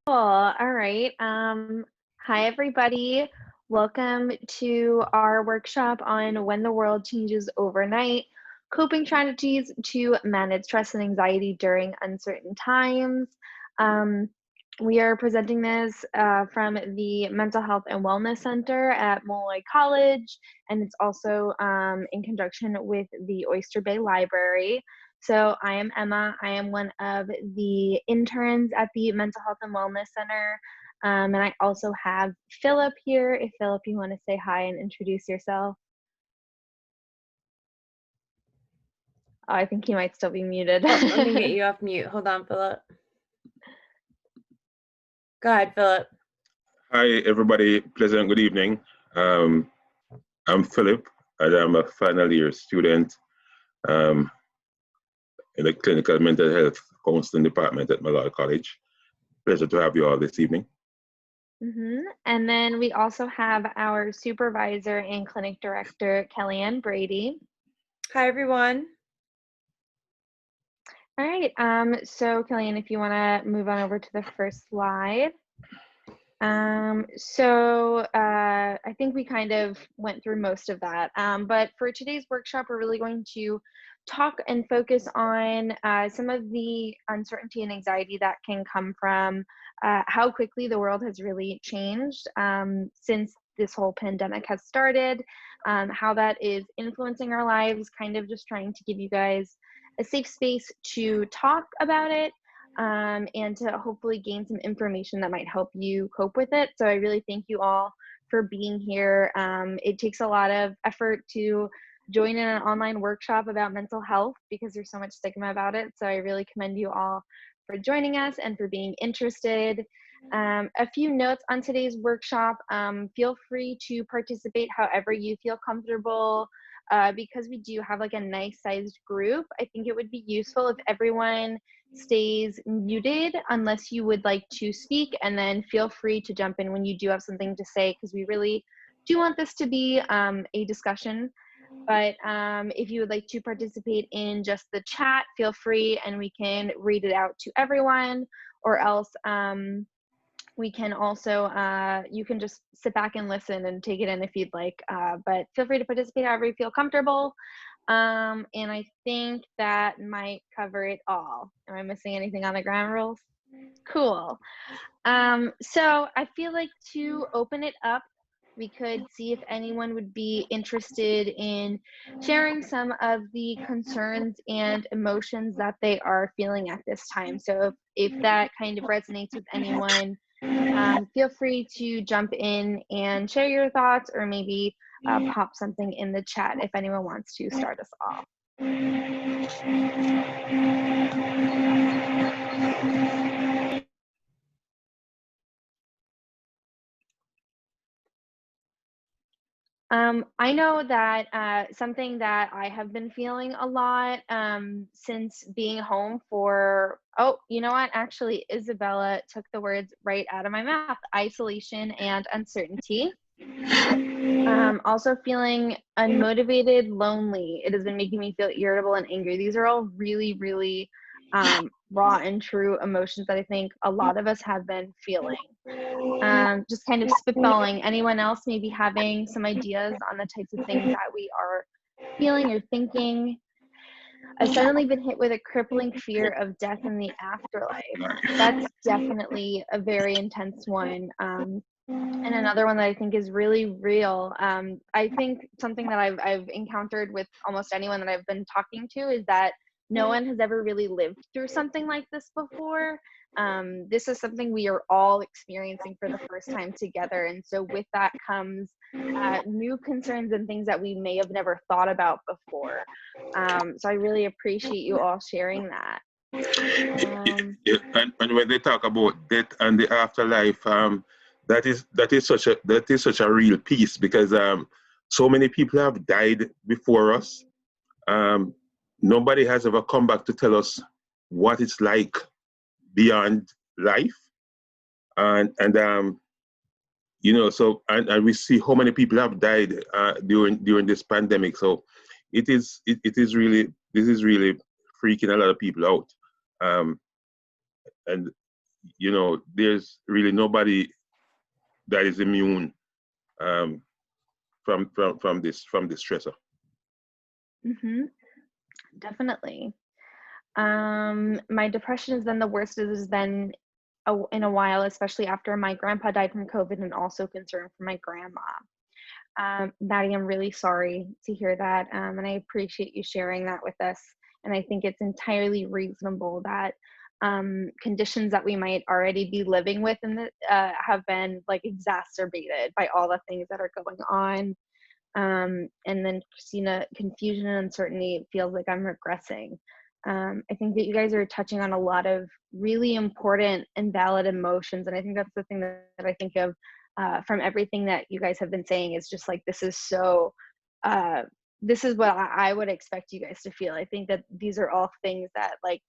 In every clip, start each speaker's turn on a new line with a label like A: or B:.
A: Cool. All right. Hi, everybody. Welcome to our workshop on when the world changes overnight, coping strategies to manage stress and anxiety during uncertain times. Um, we are presenting this from the Mental Health and Wellness Center at Molloy College, and it's also in conjunction with the Oyster Bay Library. So I am Emma. I am one of the interns at the Mental Health and Wellness Center. And I also have Philip here. If Philip, you want to say hi and introduce yourself. Oh, I think he might still be muted.
B: Oh, let me get you off mute. Hold on, Philip. Go ahead, Philip.
C: Hi, everybody. Pleasant good evening. I'm Philip, and I'm a final year student in the Clinical Mental Health Counseling Department at Relied College. Pleasure to have you all this evening.
A: And then we also have our supervisor and clinic director, Kellyanne Brady.
B: Hi, everyone.
A: All right. So Kellyanne, if you want to move on over to the first slide. I think we kind of went through most of that. But for today's workshop, we're really going to talk and focus on some of the uncertainty and anxiety that can come from how quickly the world has really changed since this whole pandemic has started, how that is influencing our lives, kind of just trying to give you guys a safe space to talk about it. And to hopefully gain some information that might help you cope with it. So I really thank you all for being here. It takes a lot of effort to join in an online workshop about mental health because there's so much stigma about it. So I really commend you all for joining us and for being interested. A few notes on today's workshop. Feel free to participate however you feel comfortable. Because we do have like a nice sized group, I think it would be useful if everyone stays muted unless you would like to speak, and then feel free to jump in when you do have something to say, because we really do want this to be a discussion. But if you would like to participate in just the chat, feel free and we can read it out to everyone, or else we can also, you can just sit back and listen and take it in if you'd like, but feel free to participate however you feel comfortable. And I think that might cover it all. Am I missing anything on the ground rules? Cool. So I feel like to open it up, we could see if anyone would be interested in sharing some of the concerns and emotions that they are feeling at this time. So if that kind of resonates with anyone, feel free to jump in and share your thoughts, or maybe pop something in the chat if anyone wants to start us off. I know that something that I have been feeling a lot since being home for, oh, you know what? Actually, Isabella took the words right out of my mouth: isolation and uncertainty. Also feeling unmotivated, lonely. It has been making me feel irritable and angry. These are all really, really raw and true emotions that I think a lot of us have been feeling. Just kind of spitballing. Anyone else maybe having some ideas on the types of things that we are feeling or thinking? I've suddenly been hit with a crippling fear of death in the afterlife. That's definitely a very intense one. And another one that I think is really real. I think something that I've encountered with almost anyone that I've been talking to is that no one has ever really lived through something like this before. This is something we are all experiencing for the first time together. And so with that comes new concerns and things that we may have never thought about before. So I really appreciate you all sharing that.
C: And when they talk about death and the afterlife, that is such a real piece, because so many people have died before us. Nobody has ever come back to tell us what it's like beyond life, and you know, so and we see how many people have died during this pandemic. So it is really, this is really freaking a lot of people out, and you know, there's really nobody that is immune from this stressor.
A: Definitely. My depression has been the worst it has been in a while, especially after my grandpa died from COVID, and also concern for my grandma. Maddie, I'm really sorry to hear that, and I appreciate you sharing that with us. And I think it's entirely reasonable that conditions that we might already be living with have been like exacerbated by all the things that are going on. And then Christina, confusion and uncertainty, it feels like I'm regressing. I think that you guys are touching on a lot of really important and valid emotions. And I think that's the thing that I think of from everything that you guys have been saying, is just like, this is so, this is what I would expect you guys to feel. I think that these are all things that like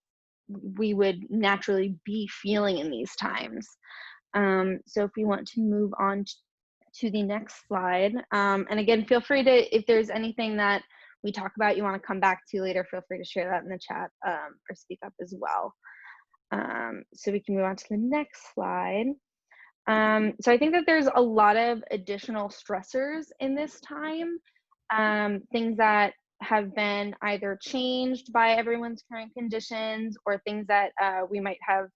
A: we would naturally be feeling in these times. So if we want to move on to the next slide, and again, feel free to, if there's anything that we talk about you want to come back to later, feel free to share that in the chat, or speak up as well. So we can move on to the next slide. So I think that there's a lot of additional stressors in this time, things that have been either changed by everyone's current conditions, or things that we might have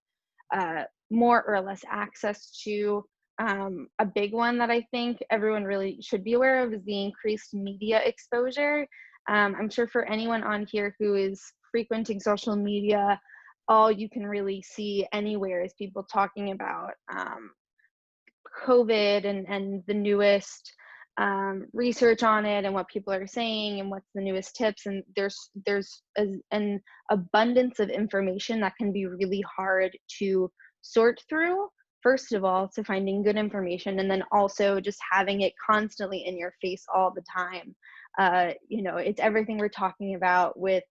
A: more or less access to. A big one that I think everyone really should be aware of is the increased media exposure. I'm sure for anyone on here who is frequenting social media, all you can really see anywhere is people talking about COVID and the newest research on it, and what people are saying, and what's the newest tips. And there's an abundance of information that can be really hard to sort through. First of all, to finding good information, and then also just having it constantly in your face all the time. You know, it's everything we're talking about with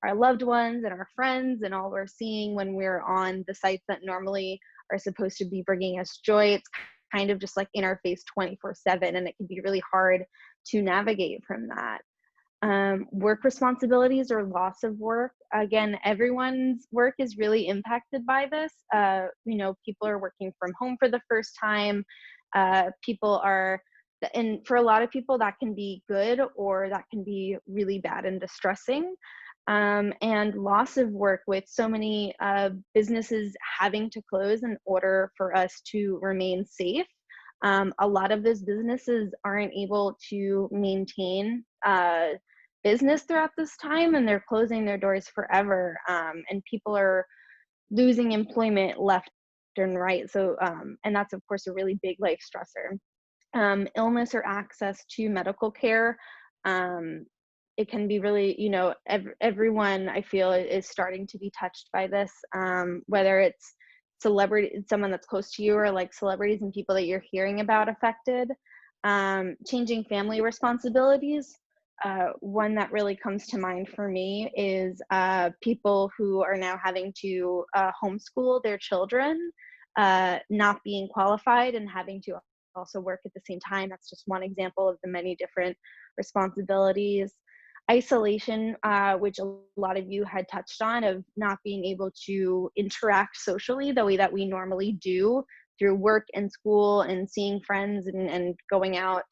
A: our loved ones and our friends, and all we're seeing when we're on the sites that normally are supposed to be bringing us joy. It's kind of just like in our face 24/7, and it can be really hard to navigate from that. Work responsibilities or loss of work. Again, everyone's work is really impacted by this. You know, people are working from home for the first time. People are, and for a lot of people that can be good, or that can be really bad and distressing. And loss of work, with so many businesses having to close in order for us to remain safe. A lot of those businesses aren't able to maintain business throughout this time, and they're closing their doors forever, and people are losing employment left and right. So and that's of course a really big life stressor. Illness or access to medical care. It can be really, you know, everyone I feel is starting to be touched by this, whether it's someone that's close to you, or like celebrities and people that you're hearing about affected. Changing family responsibilities. One that really comes to mind for me is people who are now having to homeschool their children, not being qualified and having to also work at the same time. That's just one example of the many different responsibilities. Isolation, which a lot of you had touched on, of not being able to interact socially the way that we normally do through work and school and seeing friends and going out.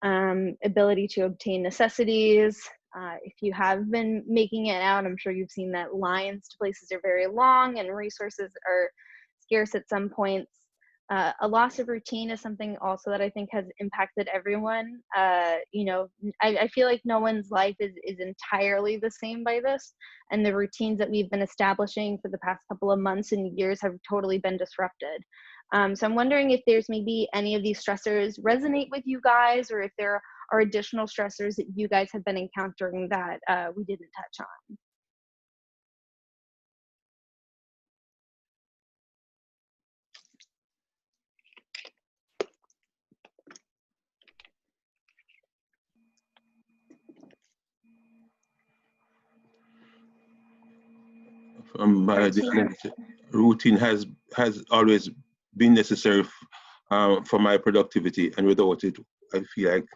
A: Ability to obtain necessities. If you have been making it out, I'm sure you've seen that lines to places are very long and resources are scarce at some points. A loss of routine is something also that I think has impacted everyone. You know, I feel like no one's life is entirely the same by this, and the routines that we've been establishing for the past couple of months and years have totally been disrupted. So I'm wondering if there's maybe any of these stressors resonate with you guys, or if there are additional stressors that you guys have been encountering that we didn't touch on.
C: Routine has always been necessary for my productivity, and without it, I feel like.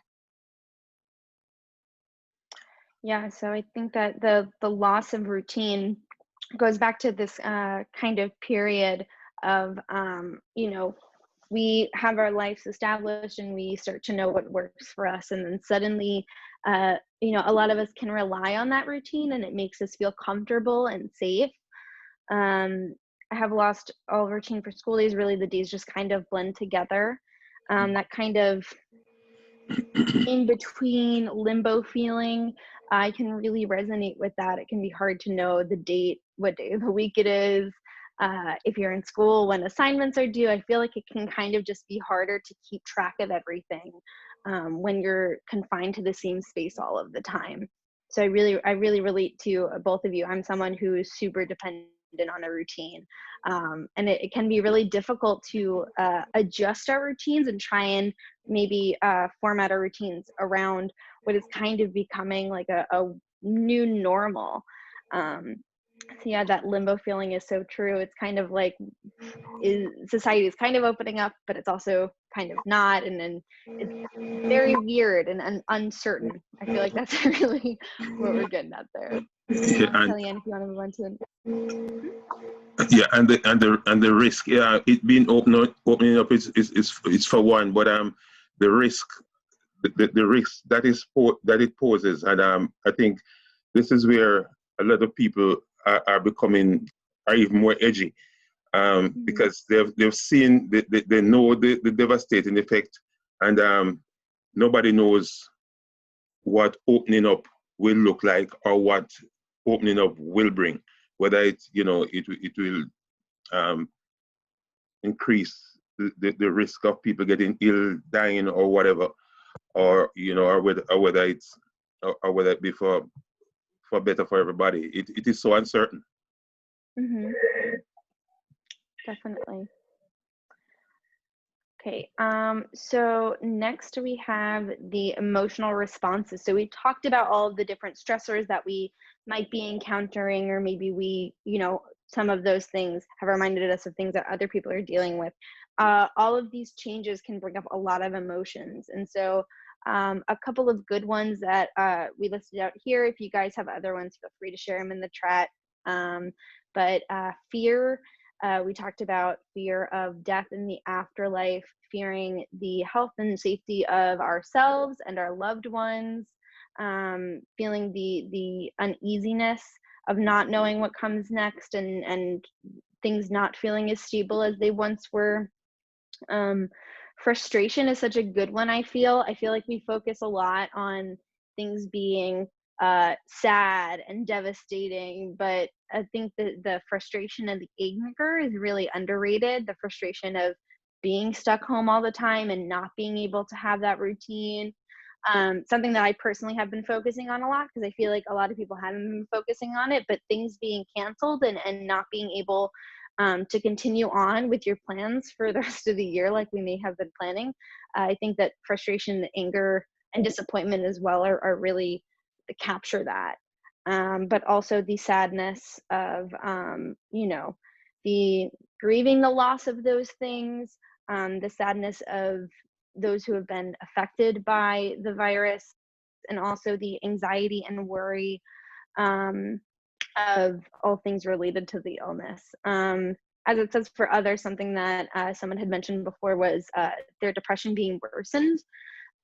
A: Yeah, so I think that the loss of routine goes back to this kind of period of, we have our lives established and we start to know what works for us. And then suddenly, a lot of us can rely on that routine and it makes us feel comfortable and safe. I have lost all routine for school days. Really, the days just kind of blend together. That kind of in between limbo feeling, I can really resonate with that. It can be hard to know what day of the week it is. If you're in school, when assignments are due, I feel like it can kind of just be harder to keep track of everything when you're confined to the same space all of the time. So I really relate to both of you. I'm someone who is super dependent on a routine. And it can be really difficult to adjust our routines and try and maybe format our routines around what is kind of becoming like a new normal. So yeah, that limbo feeling is so true. It's kind of like society is kind of opening up, but it's also kind of not. And then it's very weird and uncertain. I feel like that's really what we're getting at there.
C: Yeah, and
A: Kellyanne, if you want to move on to
C: yeah, and the risk, yeah, it being opening up is for one, but the risk, the risk that that it poses, and I think this is where a lot of people are even more edgy, because they've seen, they know the devastating effect, and nobody knows what opening up will look like or what opening up will bring, whether it will increase the risk of people getting ill, dying, or whatever, or whether it be for better for everybody. It is so uncertain.
A: Definitely. Okay, so next we have the emotional responses. So we talked about all of the different stressors that we might be encountering, or maybe some of those things have reminded us of things that other people are dealing with. All of these changes can bring up a lot of emotions. And so a couple of good ones that we listed out here. If you guys have other ones, feel free to share them in the chat. But fear, we talked about fear of death in the afterlife, fearing the health and safety of ourselves and our loved ones, feeling the uneasiness of not knowing what comes next, and things not feeling as stable as they once were. Frustration is such a good one. I feel like we focus a lot on things being sad and devastating, but I think that the frustration and the anger is really underrated. The frustration of being stuck home all the time and not being able to have that routine. Something that I personally have been focusing on a lot, because I feel like a lot of people haven't been focusing on it, but things being canceled and not being able to continue on with your plans for the rest of the year like we may have been planning. I think that frustration, anger, and disappointment as well are really capture that. But also the sadness of, the grieving the loss of those things, the sadness of those who have been affected by the virus, and also the anxiety and worry of all things related to the illness. As it says for others, something that someone had mentioned before was their depression being worsened.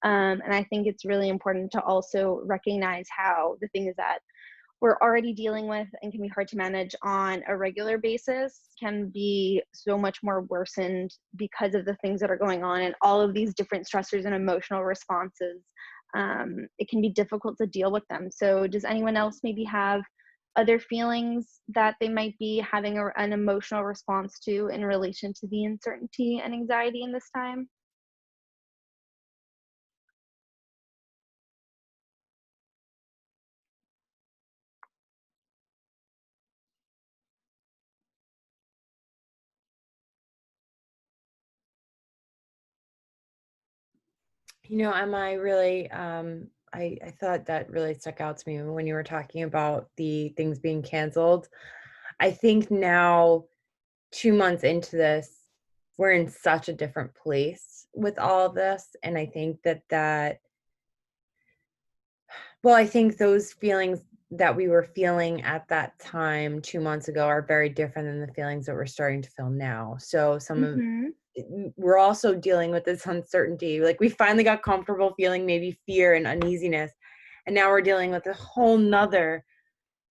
A: And I think it's really important to also recognize how the things that we're already dealing with and can be hard to manage on a regular basis can be so much more worsened because of the things that are going on and all of these different stressors and emotional responses. It can be difficult to deal with them. So does anyone else maybe have other feelings that they might be having an emotional response to in relation to the uncertainty and anxiety in this time?
B: Emma, I thought that really stuck out to me when you were talking about the things being canceled. I think now, 2 months into this, we're in such a different place with all of this. And I think I think those feelings that we were feeling at that time 2 months ago are very different than the feelings that we're starting to feel now. So we're also dealing with this uncertainty. Like, we finally got comfortable feeling maybe fear and uneasiness, and now we're dealing with a whole nother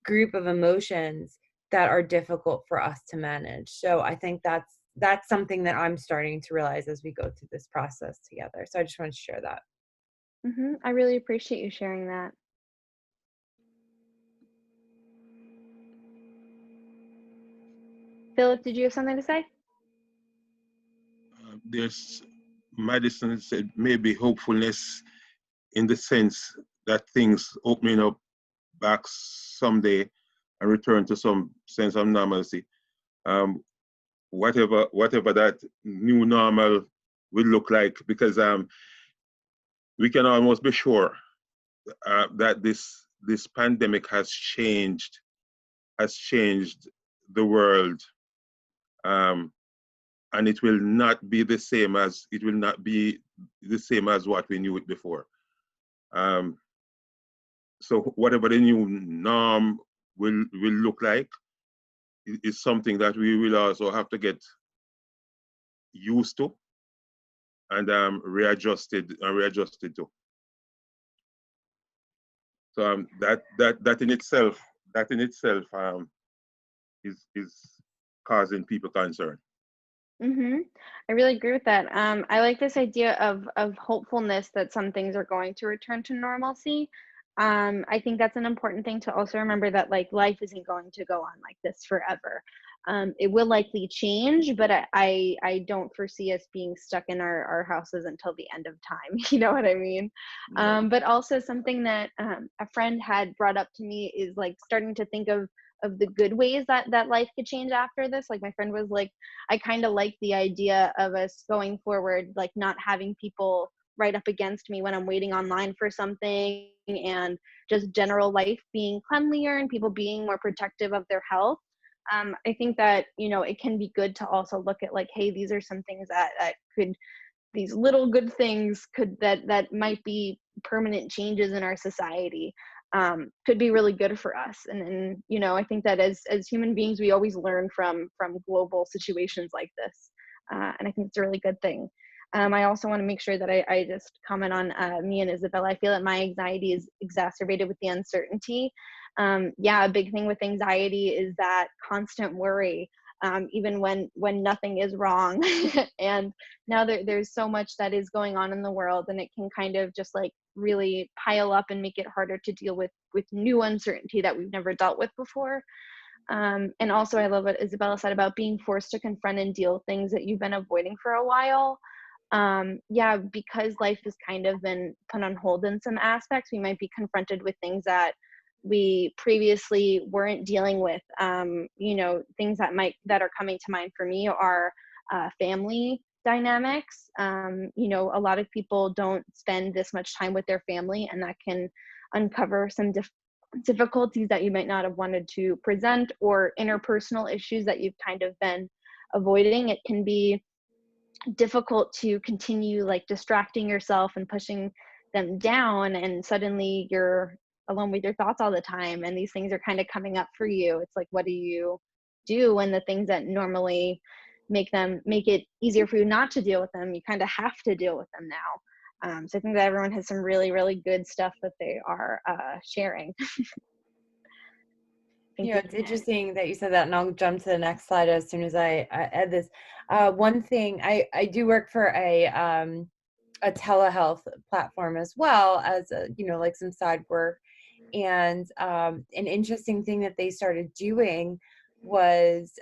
B: group of emotions that are difficult for us to manage. So I think that's something that I'm starting to realize as we go through this process together. So I just want to share that.
A: I really appreciate you sharing that. Philip, did you have something to say?
C: There's Madison said maybe hopefulness in the sense that things opening up back someday and return to some sense of normalcy. Whatever that new normal will look like, because we can almost be sure that this pandemic has changed the world, and it will not be the same as what we knew it before. So whatever the new norm will look like is something that we will also have to get used to and readjusted to. So that in itself is causing people concern.
A: I really agree with that. I like this idea of hopefulness that some things are going to return to normalcy. I think that's an important thing to also remember, that like life isn't going to go on like this forever. It will likely change, but I don't foresee us being stuck in our houses until the end of time. You know what I mean? But also something that a friend had brought up to me is like starting to think of the good ways that life could change after this. Like, my friend was like, I kind of like the idea of us going forward, like not having people right up against me when I'm waiting online for something, and just general life being cleanlier and people being more protective of their health. I think that, it can be good to also look at like, hey, these are some things that could, these little good things that might be permanent changes in our society, could be really good for us. And I think that as human beings, we always learn from global situations like this, and I think it's a really good thing. I also want to make sure that I just comment on me and Isabella. I feel that my anxiety is exacerbated with the uncertainty. A big thing with anxiety is that constant worry, even when nothing is wrong. And now there's so much that is going on in the world, and it can kind of just like really pile up and make it harder to deal with new uncertainty that we've never dealt with before. And also, I love what Isabella said about being forced to confront and deal with things that you've been avoiding for a while. Because life has kind of been put on hold in some aspects, we might be confronted with things that we previously weren't dealing with. Things that are coming to mind for me are family dynamics. A lot of people don't spend this much time with their family, and that can uncover some difficulties that you might not have wanted to present, or interpersonal issues that you've kind of been avoiding. It can be difficult to continue like distracting yourself and pushing them down, and suddenly you're alone with your thoughts all the time, and these things are kind of coming up for you. It's like, what do you do when the things that normally make it easier for you not to deal with them, you kind of have to deal with them now? So I think that everyone has some really, really good stuff that they are sharing.
B: It's interesting that you said that, and I'll jump to the next slide as soon as I add this. One thing, I do work for a telehealth platform as well as like some side work, and an interesting thing that they started doing was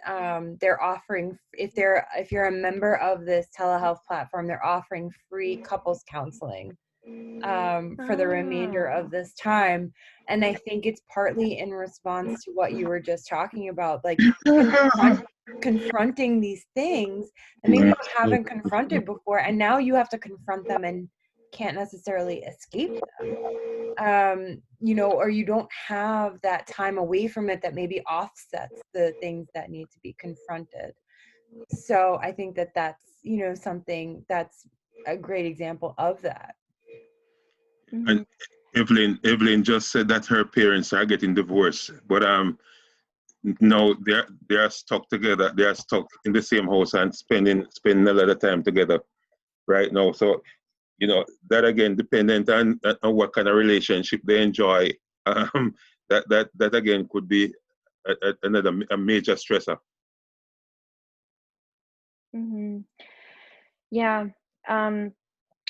B: they're offering, if you're a member of this telehealth platform, they're offering free couples counseling for the remainder of this time. And I think it's partly in response to what you were just talking about, like confronting these things that maybe you haven't confronted before, and now you have to confront them and can't necessarily escape them. Or you don't have that time away from it that maybe offsets the things that need to be confronted. So I think that that's something that's a great example of that.
C: And Evelyn just said that her parents are getting divorced, but no, they are stuck together. They are stuck in the same house and spending a lot of time together right now. So that again dependent on what kind of relationship they enjoy. Um, that again could be another major stressor.
A: Mm-hmm. Yeah.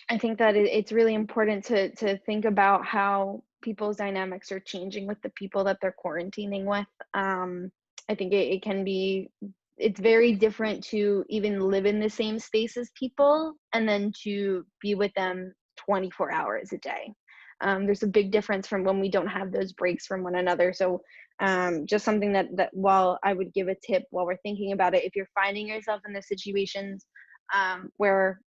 A: I think that it's really important to think about how people's dynamics are changing with the people that they're quarantining with. I think it can be, it's very different to even live in the same space as people and then to be with them 24 hours a day. There's a big difference from when we don't have those breaks from one another. So just something that while I would give a tip while we're thinking about it, if you're finding yourself in the situations where,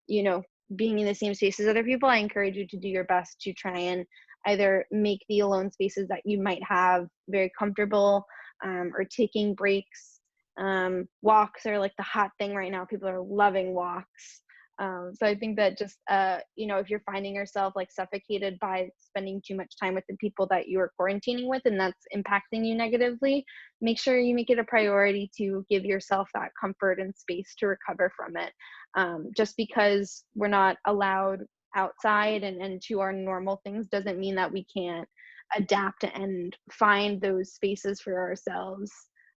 A: being in the same space as other people, I encourage you to do your best to try and either make the alone spaces that you might have very comfortable, or taking breaks. Walks are like the hot thing right now. People are loving walks. So I think that just, if you're finding yourself like suffocated by spending too much time with the people that you are quarantining with and that's impacting you negatively, make sure you make it a priority to give yourself that comfort and space to recover from it. Just because we're not allowed outside and to our normal things doesn't mean that we can't adapt and find those spaces for ourselves,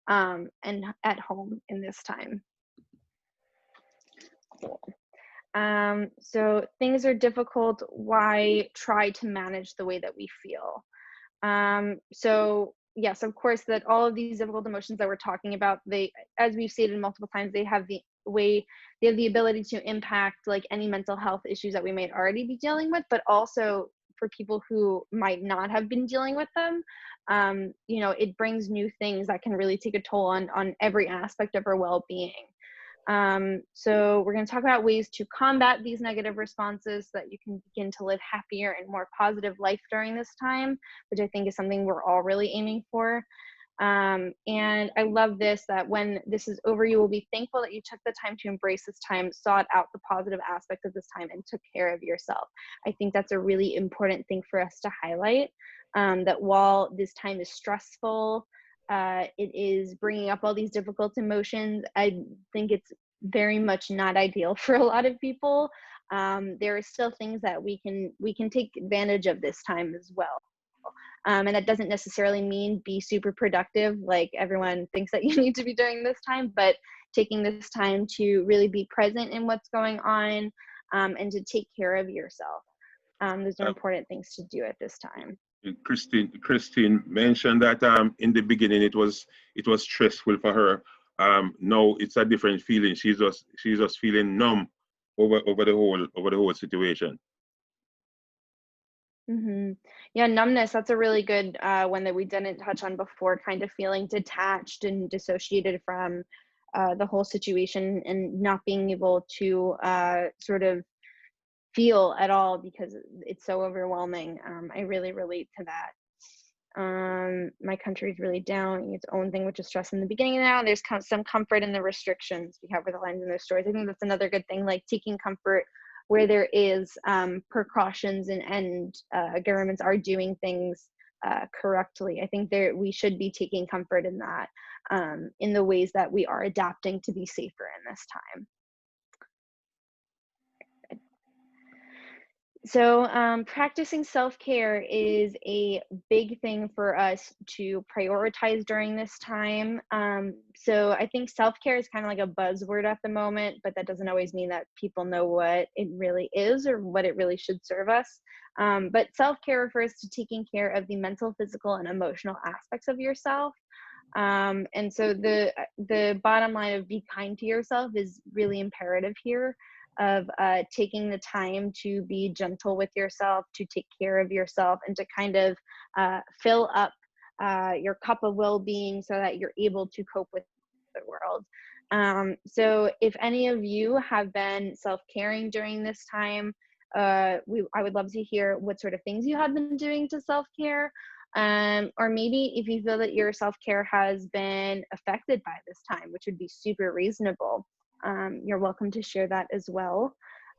A: and at home in this time. Cool. So things are difficult. Why try to manage the way that we feel? So yes, of course, that all of these difficult emotions that we're talking about, they, as we've stated multiple times, they have the ability to impact like any mental health issues that we might already be dealing with, but also for people who might not have been dealing with them, it brings new things that can really take a toll on every aspect of our well-being. So we're going to talk about ways to combat these negative responses so that you can begin to live happier and more positive life during this time, which I think is something we're all really aiming for. And I love this, that when this is over, you will be thankful that you took the time to embrace this time, sought out the positive aspects of this time, and took care of yourself. I think that's a really important thing for us to highlight, that while this time is stressful, it is bringing up all these difficult emotions. I think it's very much not ideal for a lot of people. There are still things that we can take advantage of this time as well. And that doesn't necessarily mean be super productive like everyone thinks that you need to be during this time, but taking this time to really be present in what's going on, and to take care of yourself. Those are important things to do at this time.
C: Christine mentioned that in the beginning it was stressful for her. Now it's a different feeling. She's just feeling numb over the whole situation.
A: Mm-hmm. Yeah, numbness, that's a really good one that we didn't touch on before, kind of feeling detached and dissociated from the whole situation and not being able to sort of feel at all because it's so overwhelming. I really relate to that. My country's really down its own thing, which is stress in the beginning. Now there's some comfort in the restrictions we have with the lines in their stories. I think that's another good thing, like taking comfort where there is precautions and governments are doing things correctly. I think we should be taking comfort in that, in the ways that we are adapting to be safer in this time. So practicing self-care is a big thing for us to prioritize during this time. So I think self-care is kind of like a buzzword at the moment, but that doesn't always mean that people know what it really is or what it really should serve us. But self-care refers to taking care of the mental, physical, and emotional aspects of yourself. And so the bottom line of be kind to yourself is really imperative here, of taking the time to be gentle with yourself, to take care of yourself, and to kind of fill up your cup of well-being so that you're able to cope with the world. So if any of you have been self-caring during this time, I would love to hear what sort of things you have been doing to self-care. Or maybe if you feel that your self-care has been affected by this time, which would be super reasonable. You're welcome to share that as well.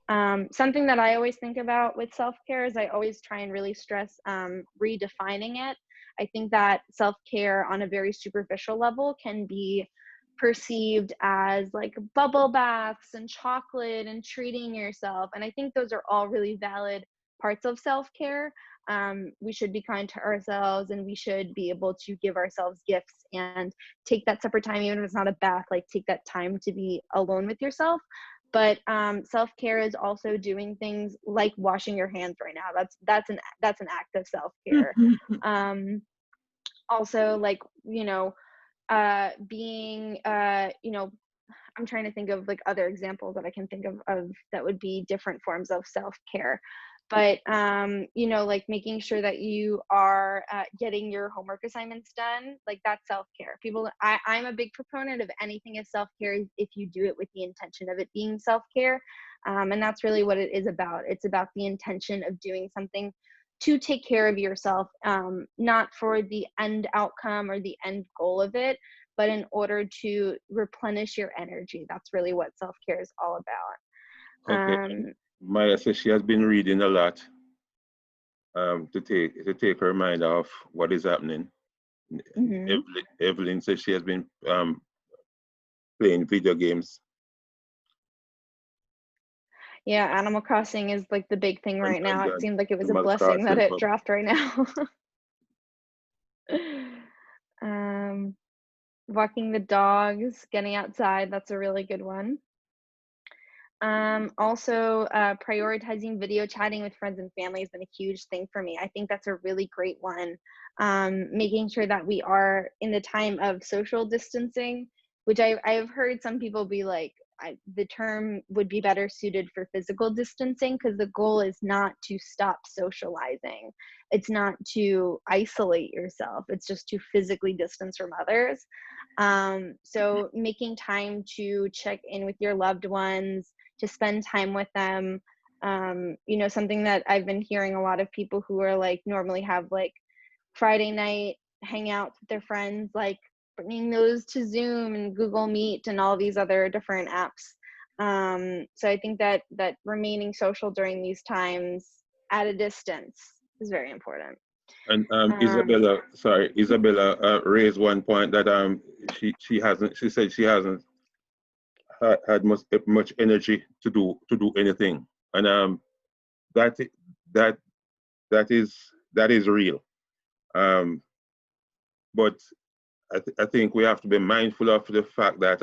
A: Something that I always think about with self-care is I always try and really stress redefining it. I think that self-care on a very superficial level can be perceived as like bubble baths and chocolate and treating yourself. And I think those are all really valid parts of self-care. We should be kind to ourselves, and we should be able to give ourselves gifts and take that separate time, even if it's not a bath, like take that time to be alone with yourself. But self-care is also doing things like washing your hands right now. That's an act of self-care. Also, like, being I'm trying to think of like other examples that I can think of that would be different forms of self-care. But like making sure that you are getting your homework assignments done, like that's self-care. I'm a big proponent of anything as self-care if you do it with the intention of it being self-care. And that's really what it is about. It's about the intention of doing something to take care of yourself, not for the end outcome or the end goal of it, but in order to replenish your energy. That's really what self-care is all about.
C: Okay. Maya says she has been reading a lot to take her mind off what is happening.
A: Mm-hmm.
C: Evelyn says she has been playing video games.
A: Yeah, Animal Crossing is like the big thing right now. It seemed like it was a
C: Animal
A: blessing that
C: Crossing.
A: it dropped right now. Walking the dogs, getting outside, that's a really good one. Also, prioritizing video chatting with friends and family has been a huge thing for me. I think that's a really great one. Making sure that we are in the time of social distancing, which I've heard some people be like, the term would be better suited for physical distancing, because the goal is not to stop socializing. It's not to isolate yourself. It's just to physically distance from others. So making time to check in with your loved ones, to spend time with them. Something that I've been hearing a lot of people who are like normally have like Friday night hangouts with their friends, like bringing those to Zoom and Google Meet and all these other different apps. So I think that remaining social during these times at a distance is very important.
C: And Isabella raised one point that she said she hasn't had much energy to do anything, and that is real. But I think we have to be mindful of the fact that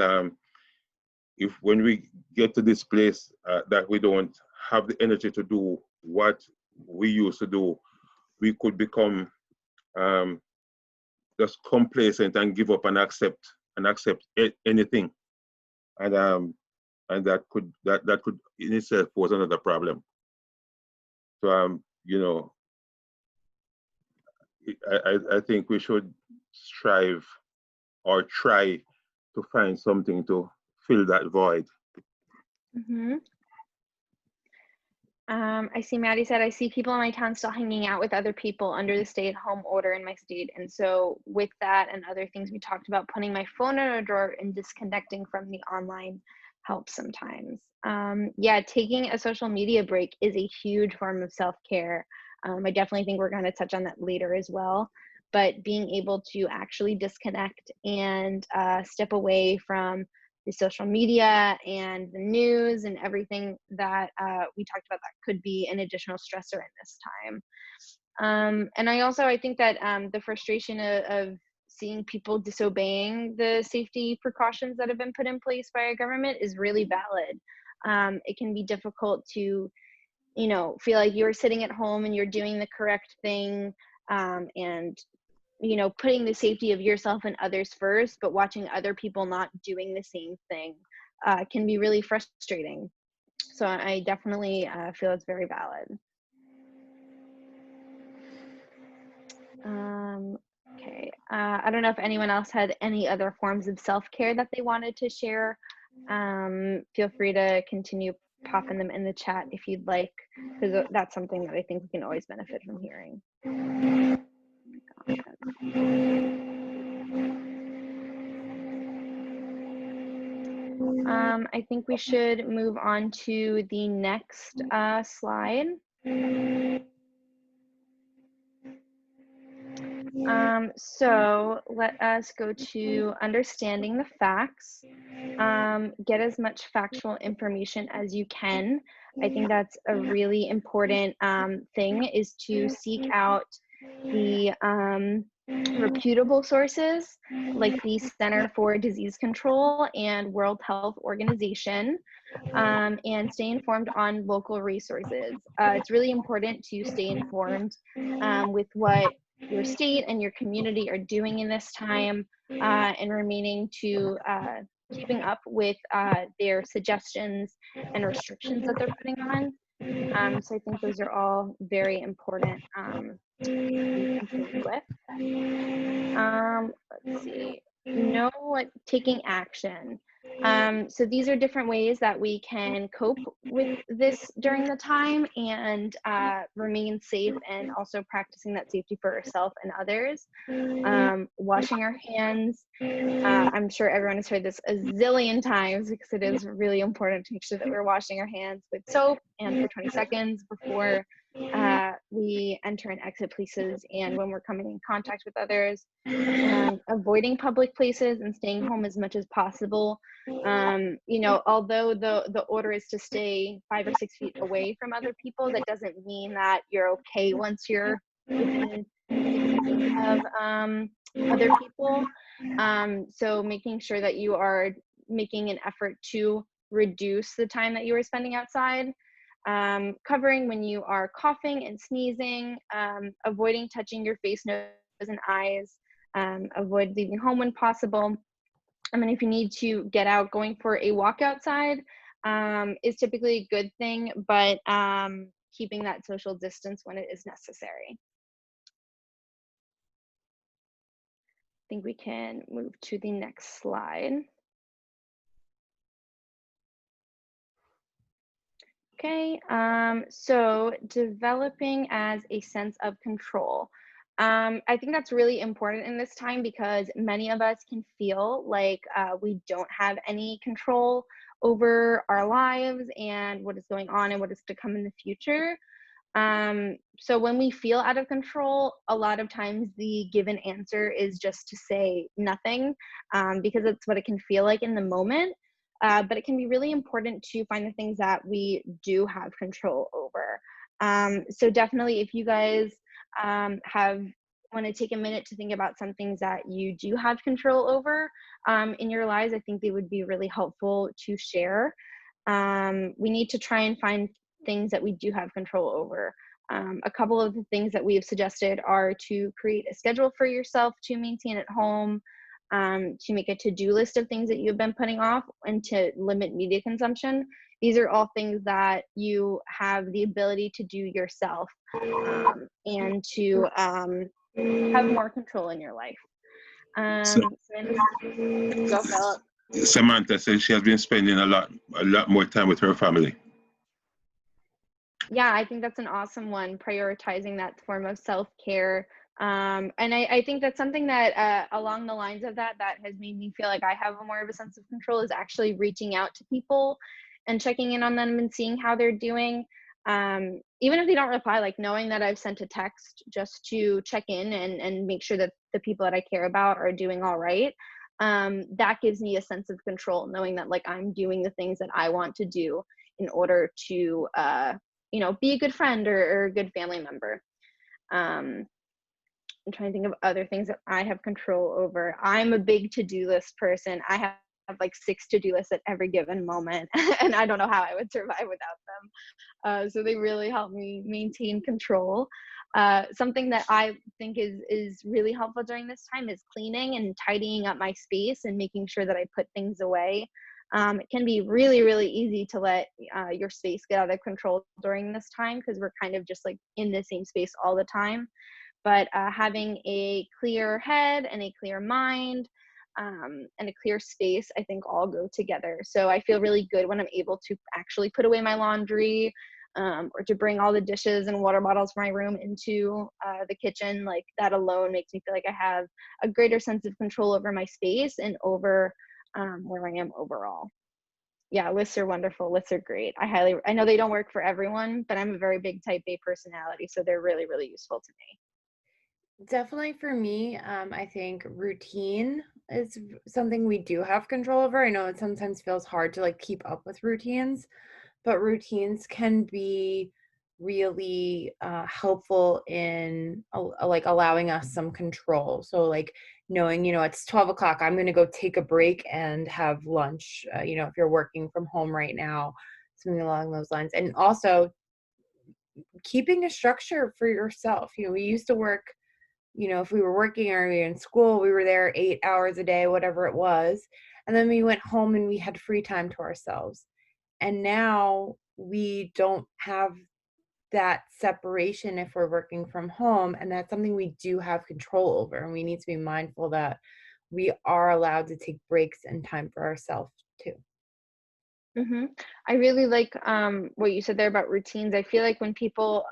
C: if when we get to this place that we don't have the energy to do what we used to do, we could become just complacent and give up and accept anything, and that could in itself pose another problem. So I think we should strive or try to find something to fill that void.
A: Mm-hmm. I see Maddie said, I see people in my town still hanging out with other people under the stay-at-home order in my state. And so with that and other things we talked about, putting my phone in a drawer and disconnecting from the online helps sometimes. Yeah, taking a social media break is a huge form of self-care. I definitely think we're going to touch on that later as well. But being able to actually disconnect and step away from the social media and the news and everything that we talked about that could be an additional stressor in this time. And I think that the frustration of seeing people disobeying the safety precautions that have been put in place by our government is really valid. It can be difficult to, feel like you're sitting at home and you're doing the correct thing, and putting the safety of yourself and others first, but watching other people not doing the same thing can be really frustrating. So I definitely feel it's very valid. Okay, I don't know if anyone else had any other forms of self-care that they wanted to share. Feel free to continue popping them in the chat if you'd like, because that's something that I think we can always benefit from hearing. I think we should move on to the next slide. So let us go to understanding the facts. Get as much factual information as you can. I think that's a really important thing, is to seek out the reputable sources like the Center for Disease Control and World Health Organization, and stay informed on local resources. It's really important to stay informed with what your state and your community are doing in this time, and remaining to keeping up with their suggestions and restrictions that they're putting on. So I think those are all very important to continue with. Let's see. Know what taking action. So these are different ways that we can cope with this during the time and remain safe, and also practicing that safety for ourselves and others. Washing our hands. I'm sure everyone has heard this a zillion times, because it is really important to make sure that we're washing our hands with soap and for 20 seconds before we enter and exit places, and when we're coming in contact with others. Avoiding public places and staying home as much as possible. You know, although the order is to stay 5 or 6 feet away from other people, that doesn't mean that you're okay once you're within 6 feet of other people. So making sure that you are making an effort to reduce the time that you are spending outside. Covering when you are coughing and sneezing. Avoiding touching your face, nose, and eyes. Avoid leaving home when possible. I mean, if you need to get out, going for a walk outside is typically a good thing, but keeping that social distance when it is necessary. I think we can move to the next slide. Okay, so developing as a sense of control. I think that's really important in this time, because many of us can feel like we don't have any control over our lives and what is going on and what is to come in the future. So when we feel out of control, a lot of times the given answer is just to say nothing, because that's what it can feel like in the moment. But it can be really important to find the things that we do have control over. So definitely, if you guys want to take a minute to think about some things that you do have control over in your lives, I think they would be really helpful to share. We need to try and find things that we do have control over. A couple of the things that we have suggested are to create a schedule for yourself to maintain at home, to make a to-do list of things that you've been putting off, and to limit media consumption. These are all things that you have the ability to do yourself, and to have more control in your life. Go, Philip.
C: Samantha says she has been spending a lot more time with her family.
A: Yeah, I think that's an awesome one, prioritizing that form of self-care. And I think that's something that along the lines of that has made me feel like I have more of a sense of control, is actually reaching out to people and checking in on them and seeing how they're doing. Even if they don't reply, like knowing that I've sent a text just to check in and make sure that the people that I care about are doing all right. That gives me a sense of control, knowing that like I'm doing the things that I want to do in order to you know, be a good friend or a good family member. I'm trying to think of other things that I have control over. I'm a big to-do list person. I have like 6 to-do lists at every given moment, and I don't know how I would survive without them. So they really help me maintain control. Something that I think is really helpful during this time is cleaning and tidying up my space and making sure that I put things away. It can be really, really easy to let your space get out of control during this time, because we're kind of just like in the same space all the time. But having a clear head and a clear mind and a clear space, I think all go together. So I feel really good when I'm able to actually put away my laundry, or to bring all the dishes and water bottles from my room into the kitchen. Like that alone makes me feel like I have a greater sense of control over my space and over where I am overall. Yeah, lists are wonderful. Lists are great. I know they don't work for everyone, but I'm a very big type A personality, so they're really, really useful to me.
B: Definitely for me, I think routine is something we do have control over. I know it sometimes feels hard to like keep up with routines, but routines can be really helpful in like allowing us some control. So like knowing, it's 12 o'clock, I'm going to go take a break and have lunch. If you're working from home right now, something along those lines. And also keeping a structure for yourself. We used to work, if we were working or we were in school, we were there 8 hours a day, whatever it was. And then we went home and we had free time to ourselves. And now we don't have that separation if we're working from home. And that's something we do have control over. And we need to be mindful that we are allowed to take breaks and time for ourselves too.
A: I really like what you said there about routines. I feel like when people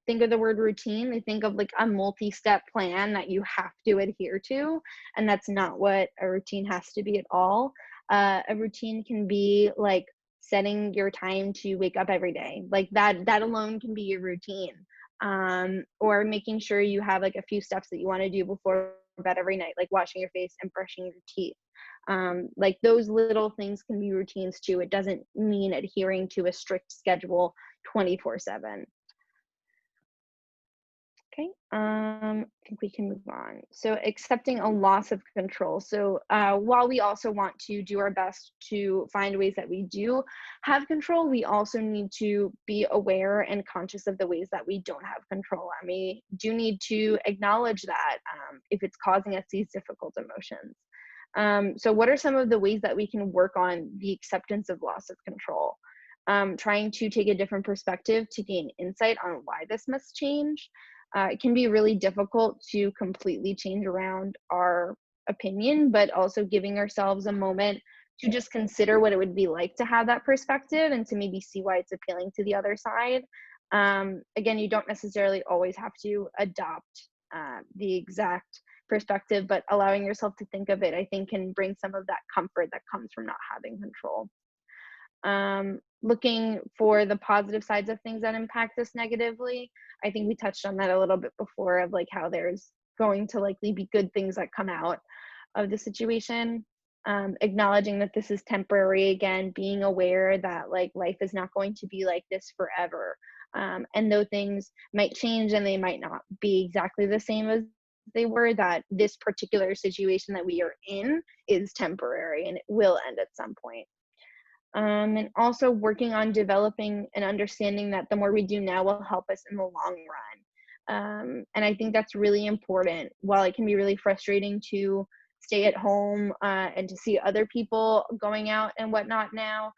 A: think of the word routine, they think of like a multi-step plan that you have to adhere to, and that's not what a routine has to be at all. A routine can be like setting your time to wake up every day, like that alone can be your routine. Or making sure you have like a few steps that you want to do before bed every night, like washing your face and brushing your teeth. Like those little things can be routines too. It doesn't mean adhering to a strict schedule 24/7. Okay, I think we can move on. So accepting a loss of control. So while we also want to do our best to find ways that we do have control, we also need to be aware and conscious of the ways that we don't have control. And we do need to acknowledge that if it's causing us these difficult emotions. So what are some of the ways that we can work on the acceptance of loss of control? Trying to take a different perspective to gain insight on why this must change. It can be really difficult to completely change around our opinion, but also giving ourselves a moment to just consider what it would be like to have that perspective and to maybe see why it's appealing to the other side. Again, you don't necessarily always have to adopt the exact perspective, but allowing yourself to think of it, I think, can bring some of that comfort that comes from not having control. Looking for the positive sides of things that impact us negatively. I think we touched on that a little bit before of like how there's going to likely be good things that come out of the situation. Acknowledging that this is temporary, again, being aware that like life is not going to be like this forever. And though things might change and they might not be exactly the same as they were, that this particular situation that we are in is temporary and it will end at some point. And also working on developing and understanding that the more we do now will help us in the long run. And I think that's really important. While it can be really frustrating to stay at home and to see other people going out and whatnot now,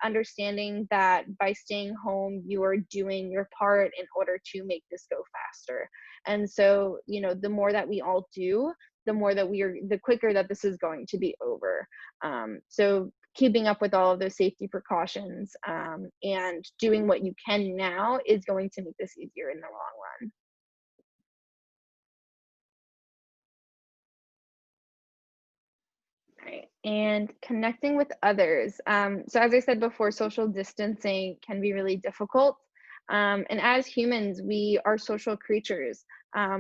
A: understanding that by staying home, you are doing your part in order to make this go faster. And so, the more that we all do, the quicker that this is going to be over. So keeping up with all of those safety precautions and doing what you can now is going to make this easier in the long run. Right. And connecting with others. So as I said before, social distancing can be really difficult. And as humans, we are social creatures.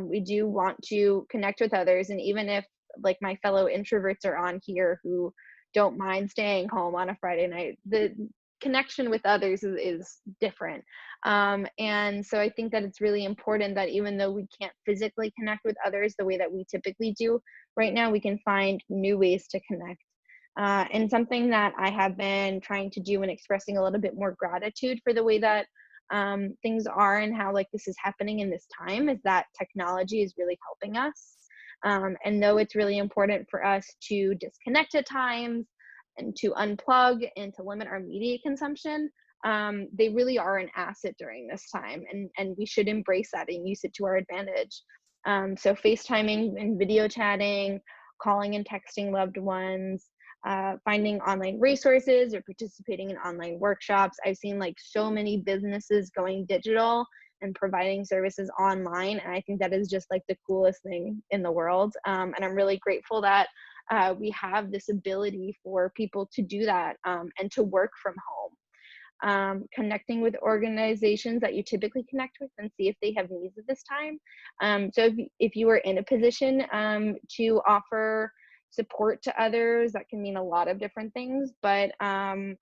A: We do want to connect with others. And even if like my fellow introverts are on here who don't mind staying home on a Friday night, the connection with others is different. And so I think that it's really important that even though we can't physically connect with others the way that we typically do, right now we can find new ways to connect. And something that I have been trying to do and expressing a little bit more gratitude for the way that things are and how like this is happening in this time is that technology is really helping us. And though it's really important for us to disconnect at times and to unplug and to limit our media consumption, they really are an asset during this time. And we should embrace that and use it to our advantage. So FaceTiming and video chatting, calling and texting loved ones, finding online resources or participating in online workshops. I've seen like so many businesses going digital and providing services online. And I think that is just like the coolest thing in the world. And I'm really grateful that we have this ability for people to do that and to work from home. Connecting with organizations that you typically connect with and see if they have needs at this time. So if you are in a position to offer support to others, that can mean a lot of different things, but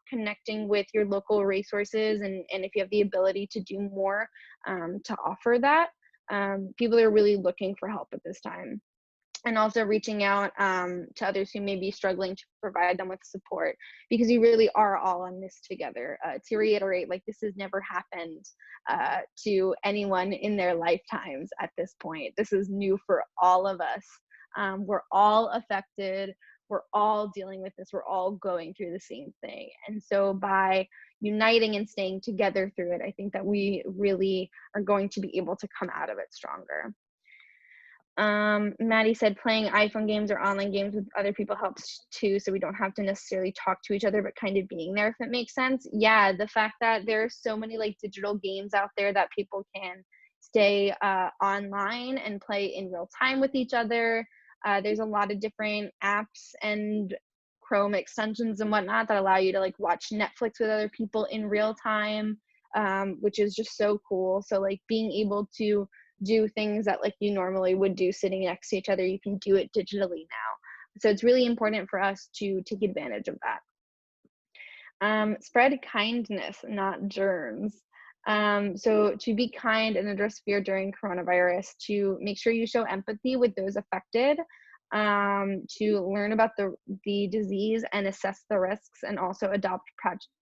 A: connecting with your local resources and if you have the ability to do more to offer that, people are really looking for help at this time. And also reaching out to others who may be struggling to provide them with support, because you really are all on this together. To reiterate, like, this has never happened to anyone in their lifetimes at this point. This is new for all of us. We're all affected. We're all dealing with this. We're all going through the same thing. And so by uniting and staying together through it, I think that we really are going to be able to come out of it stronger. Maddie said playing iPhone games or online games with other people helps too, so we don't have to necessarily talk to each other, but kind of being there, if it makes sense. Yeah, the fact that there are so many like digital games out there that people can stay online and play in real time with each other. There's a lot of different apps and Chrome extensions and whatnot that allow you to like watch Netflix with other people in real time, which is just so cool. So like being able to do things that like you normally would do sitting next to each other, you can do it digitally now. So it's really important for us to take advantage of that. Spread kindness, not germs. So to be kind and address fear during coronavirus, to make sure you show empathy with those affected, to learn about the disease and assess the risks, and also adopt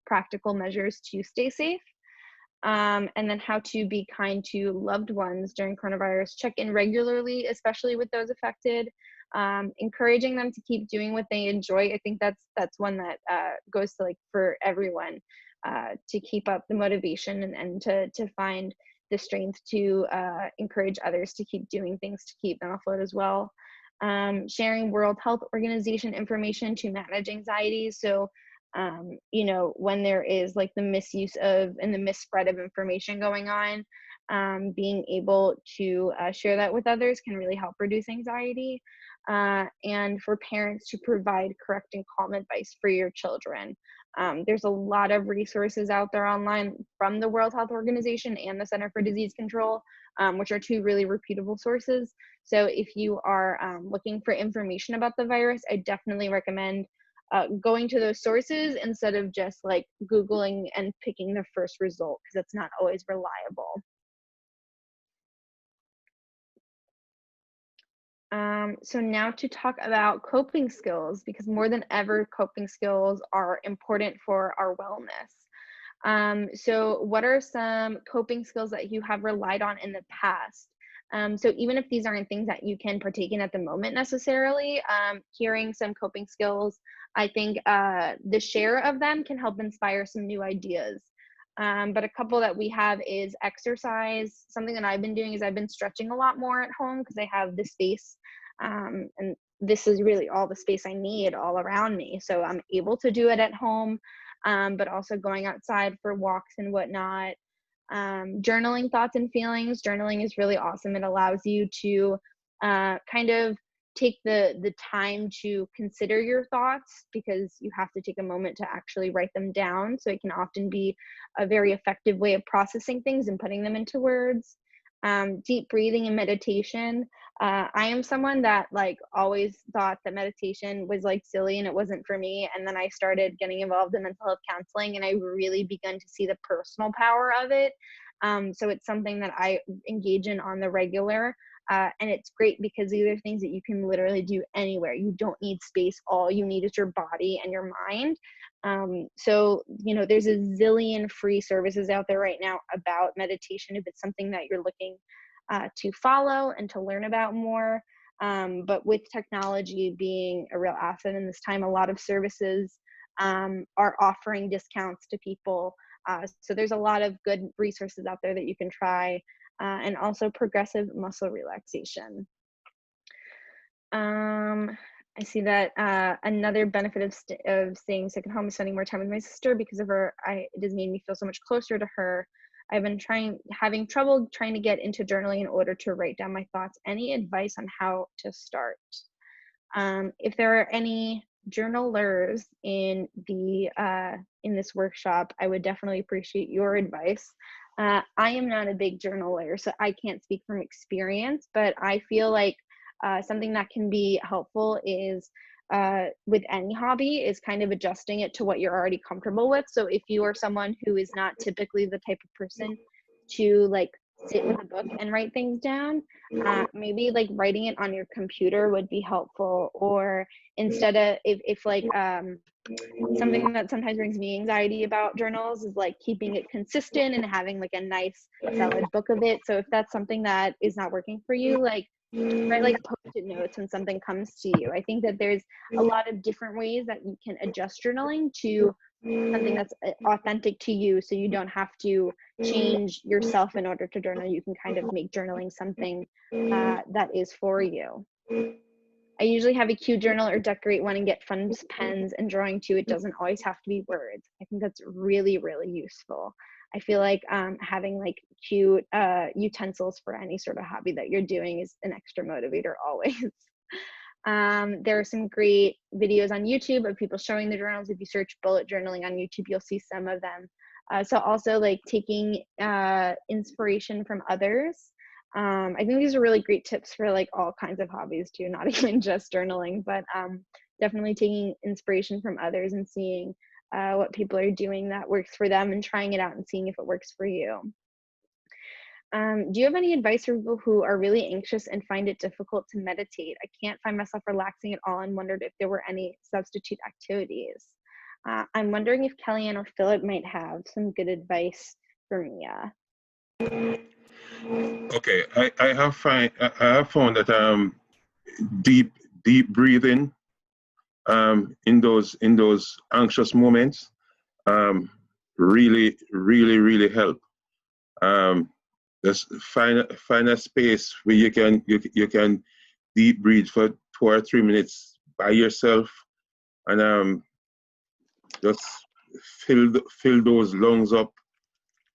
A: practical measures to stay safe. And then how to be kind to loved ones during coronavirus. Check in regularly, especially with those affected. Encouraging them to keep doing what they enjoy. I think that's one that goes to like for everyone, to keep up the motivation and to find the strength to encourage others to keep doing things to keep them afloat as well. Sharing World Health Organization information to manage anxiety. So you know, when there is like the misuse of and the misspread of information going on, being able to share that with others can really help reduce anxiety. And for parents to provide correct and calm advice for your children. There's a lot of resources out there online from the World Health Organization and the Center for Disease Control, which are two really reputable sources. So if you are looking for information about the virus, I definitely recommend going to those sources instead of just like Googling and picking the first result, because it's not always reliable. So now to talk about coping skills, because more than ever, coping skills are important for our wellness. So what are some coping skills that you have relied on in the past? So even if these aren't things that you can partake in at the moment necessarily, hearing some coping skills, I think the share of them can help inspire some new ideas. But a couple that we have is exercise. Something that I've been doing is I've been stretching a lot more at home because I have the space, and this is really all the space I need all around me. So I'm able to do it at home, but also going outside for walks and whatnot. Journaling thoughts and feelings. Journaling is really awesome. It allows you to kind of take the time to consider your thoughts, because you have to take a moment to actually write them down. So it can often be a very effective way of processing things and putting them into words. Deep breathing and meditation. I am someone that like always thought that meditation was like silly and it wasn't for me. And then I started getting involved in mental health counseling, and I really begun to see the personal power of it. So it's something that I engage in on the regular. And it's great because these are things that you can literally do anywhere. You don't need space. All you need is your body and your mind. So, you know, there's a zillion free services out there right now about meditation if it's something that you're looking to follow and to learn about more. But with technology being a real asset in this time, a lot of services are offering discounts to people. So there's a lot of good resources out there that you can try. And also progressive muscle relaxation. I see that another benefit of staying sick at home is spending more time with my sister. Because of her, it has made me feel so much closer to her. I've been having trouble trying to get into journaling in order to write down my thoughts. Any advice on how to start? If there are any journalers in this workshop, I would definitely appreciate your advice. I am not a big journaler, so I can't speak from experience, but I feel like something that can be helpful is with any hobby is kind of adjusting it to what you're already comfortable with. So if you are someone who is not typically the type of person to like sit with a book and write things down, maybe like writing it on your computer would be helpful. Or instead of if like something that sometimes brings me anxiety about journals is like keeping it consistent and having like a nice solid book of it. So if that's something that is not working for you, like write like post-it notes when something comes to you. I think that there's a lot of different ways that you can adjust journaling to something that's authentic to you, so you don't have to change yourself in order to journal. You can kind of make journaling something that is for you. I usually have a cute journal or decorate one and get fun pens and drawing too. It doesn't always have to be words. I think that's really, really useful. I feel like having like cute utensils for any sort of hobby that you're doing is an extra motivator always. There are some great videos on YouTube of people showing the journals. If you search bullet journaling on YouTube, you'll see some of them. So also like taking inspiration from others. I think these are really great tips for like all kinds of hobbies too, not even just journaling, but definitely taking inspiration from others and seeing what people are doing that works for them and trying it out and seeing if it works for you. Do you have any advice for people who are really anxious and find it difficult to meditate? I can't find myself relaxing at all and wondered if there were any substitute activities. I'm wondering if Kellyanne or Philip might have some good advice for Mia.
C: Okay, I have found that deep breathing in those anxious moments really help. Just find a space where you can deep breathe for 2 or 3 minutes by yourself, and just fill those lungs up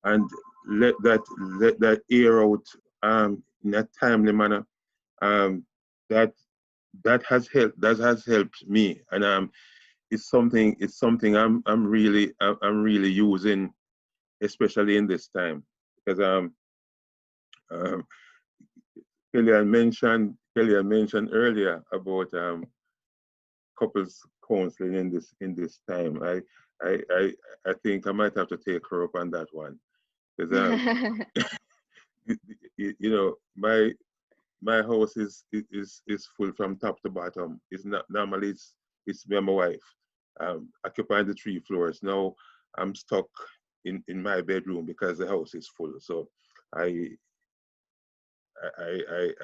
C: and let that air out in a timely manner. That has helped me, and it's something I'm really using, especially in this time, because Kellyanne mentioned earlier about couples counseling in this time. I think I might have to take her up on that one, because you know, my house is full from top to bottom. It's not normally it's me and my wife occupying the 3 floors. Now I'm stuck in my bedroom because the house is full. So I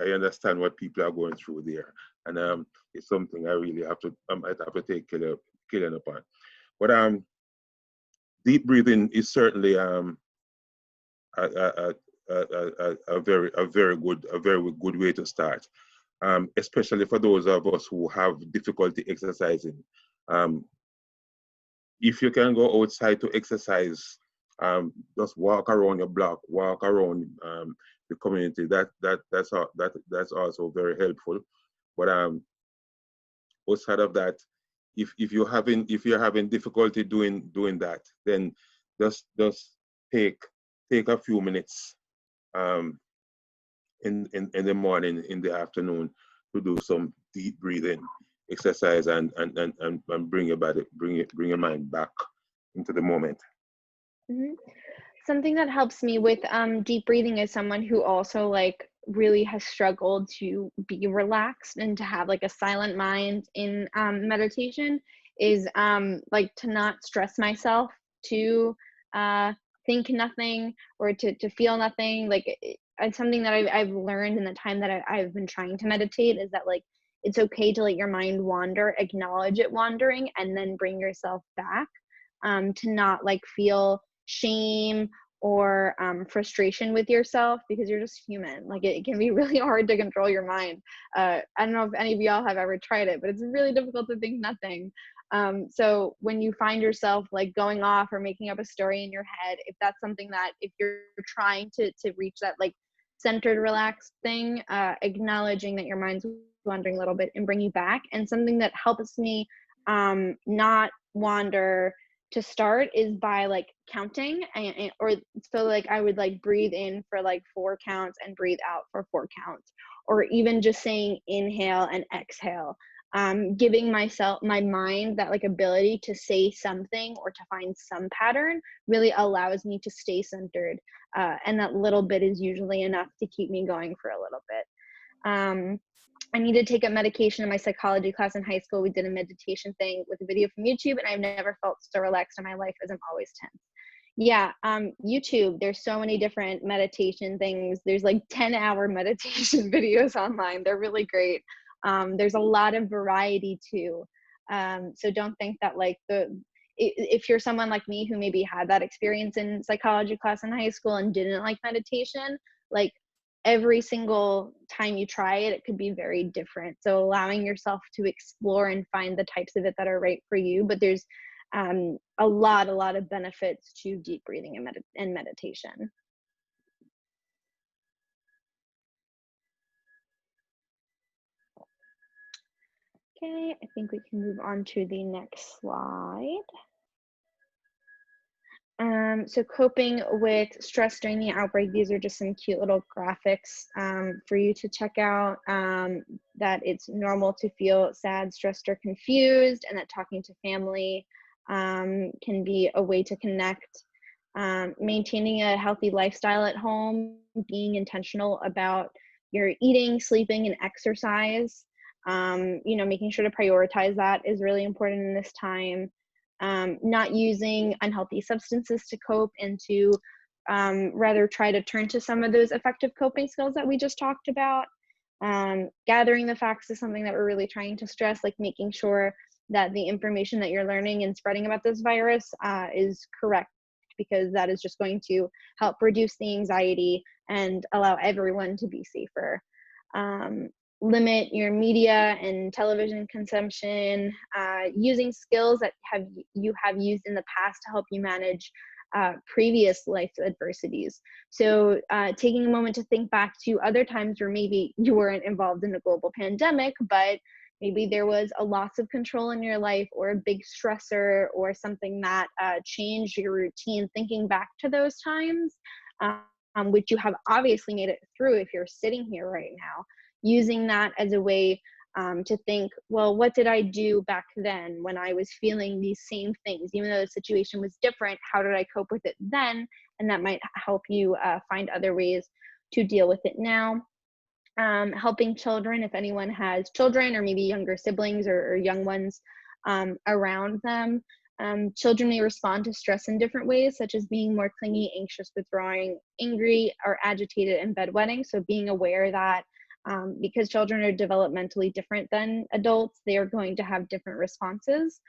C: understand what people are going through there, and it's something I really might have to take Kellyanne upon. But deep breathing is certainly a very good way to start, especially for those of us who have difficulty exercising. If you can go outside to exercise, just walk around your block, walk around the community. That's also very helpful. But outside of that, if you're having difficulty doing that, then just take a few minutes in the morning, in the afternoon, to do some deep breathing exercise and bring your mind back into the moment.
A: Mm-hmm. Something that helps me with deep breathing is someone who also like really has struggled to be relaxed and to have like a silent mind in meditation is like to not stress myself to think nothing or to feel nothing. Like it's something that I've learned in the time that I've been trying to meditate is that like it's okay to let your mind wander, acknowledge it wandering, and then bring yourself back, to not like feel shame or frustration with yourself, because you're just human. Like it can be really hard to control your mind. I don't know if any of y'all have ever tried it, but it's really difficult to think nothing. So when you find yourself like going off or making up a story in your head, if that's something that, if you're trying to reach that like centered, relaxed thing, acknowledging that your mind's wandering a little bit and bring you back. And something that helps me not wander to start is by like counting, or so like I would like breathe in for like 4 counts and breathe out for 4 counts, or even just saying inhale and exhale. Giving my mind that like ability to say something or to find some pattern really allows me to stay centered, and that little bit is usually enough to keep me going for a little bit. I need to take up medication in my psychology class in high school. We did a meditation thing with a video from YouTube, and I've never felt so relaxed in my life as I'm always tense. Yeah, YouTube, there's so many different meditation things. There's like 10-hour meditation videos online. They're really great. There's a lot of variety too. So don't think that like if you're someone like me who maybe had that experience in psychology class in high school and didn't like meditation, like every single time you try it, it could be very different. So allowing yourself to explore and find the types of it that are right for you. But there's a lot of benefits to deep breathing and meditation. Okay, I think we can move on to the next slide. So coping with stress during the outbreak, these are just some cute little graphics for you to check out, that it's normal to feel sad, stressed, or confused, and that talking to family can be a way to connect. Maintaining a healthy lifestyle at home, being intentional about your eating, sleeping, and exercise. Making sure to prioritize that is really important in this time. Not using unhealthy substances to cope, and to rather try to turn to some of those effective coping skills that we just talked about. Gathering the facts is something that we're really trying to stress, like making sure that the information that you're learning and spreading about this virus is correct, because that is just going to help reduce the anxiety and allow everyone to be safer. Limit your media and television consumption, using skills that you have used in the past to help you manage previous life adversities. So taking a moment to think back to other times where maybe you weren't involved in a global pandemic, but maybe there was a loss of control in your life, or a big stressor, or something that changed your routine. Thinking back to those times, which you have obviously made it through if you're sitting here right now, using that as a way to think, well, what did I do back then when I was feeling these same things? Even though the situation was different, how did I cope with it then? And that might help you find other ways to deal with it now. Helping children, if anyone has children or maybe younger siblings or young ones around them. Children may respond to stress in different ways, such as being more clingy, anxious, withdrawing, angry, or agitated, and bedwetting. So being aware that because children are developmentally different than adults, they are going to have different responses.